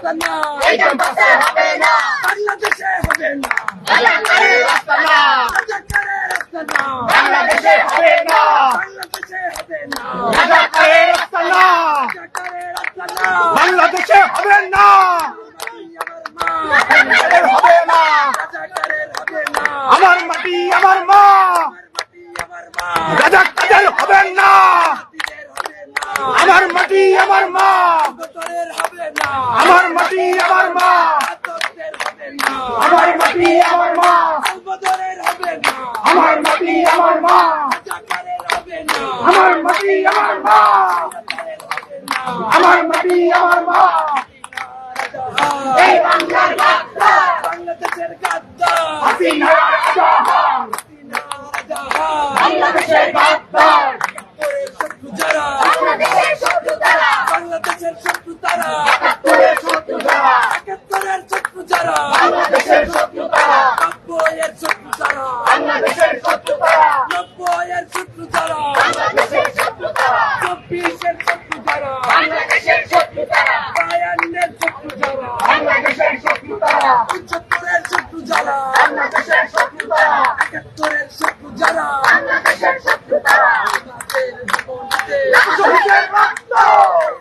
রাস্তা না, এই ক্যাম্পাসে হবে না, বাংলাদেশে হবে না, রাজাকারের রাস্তা না, রাজাকারের রাস্তা না, বাংলাদেশে হবে না, বাংলাদেশে হবে না, রাজাকারের রাস্তা না, রাজাকারের রাস্তা না, বাংলাদেশে হবে না, আমার মা, রাজাকারের হবে না, রাজাকারের হবে না, আমার মাটি আমার মা, আমার মা, রাজাকারের হবে না, হাতিদের হবে না, আমার মাটি আমার মা, গোতরের হবে না, আমার মাটি আমার মা, আতকদের হবে না, আমার মাটি আমার মা, আলবদরের হবে না, আমার মাটি আমার মা, রাজাকারের হবে না, আমার মাটি আমার মা, রাজাকারের হবে না, আমার মাটি আমার মা, এই বাংলার গাদ্দার, বাংলাদেশের গাদ্দার, হাসিনা জাহান, হাসিনা জাহান, বাংলাদেশের গাদ্দার, একাত্তরের শত্রু যারা, বাংলাদেশের শত্রু তারা, বাংলাদেশের শত্রু তারা, একাত্তরের শত্রু তারা, একাত্তরের শত্রু যারা, বাংলাদেশের শত্রু তারা, 90-এর শত্রু যারা, বাংলাদেশের শত্রু তারা, 90-এর শত্রু যারা, বাংলাদেশের শত্রু তারা, 24-এর শত্রু যারা, বাংলাদেশের শত্রু তারা, 52-এর শত্রু যারা, বাংলাদেশের শত্রু তারা, 75-এর শত্রু যারা, বাংলাদেশের শত্রু তারা, 71-এর শত্রু যারা, বাংলাদেশের শত্রু তারা, আমাদের জীবনকে শহীদের রক্ত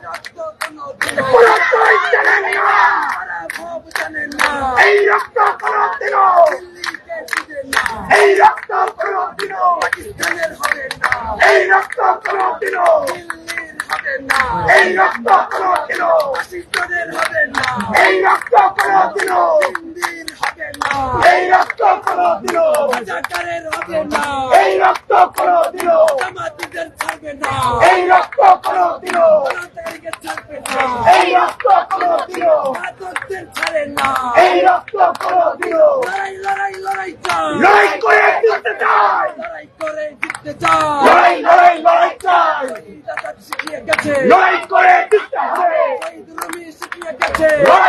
রক্ত কোনোদিনও পুরোটাই জানেন না, তারা ভাব জানেন না, এই রক্ত কোনোদিনও, দিল্লিকে দিবে না, এই রক্ত কোনোদিনও, পাকিস্তানের হবে না, এই রক্ত কোনোদিনও, দিল্লির হবে না, এই রক্ত কোনোদিনও, পাকিস্তানের হবে না, এই রক্ত কোনোদিনও, দিল্লির হবে না, এই রক্ত কোনোদিনও, রাজাকারের হবে না, এই রক্ত কোনোদিনও, জামাতিদের ছাড়বে না, এই রক্ত কোনোদিনও, রাজাকারীকে ছাড়বে না, এই রক্ত কোনোদিনও, আতকদের ছাড়ে না, এই রক্ত কোনোদিনও, লড়াই লড়াই লড়াই চাই, লড়াই করে জিততে চাই, লড়াই করে জিততে চাই, লড়াই লড়াই লড়াই চাই, শহীদ আজাদ শিখিয়ে গেছে, লড়াই করে জিততে হবে, শহীদ রুমি শিখিয়ে গেছে, লড়াই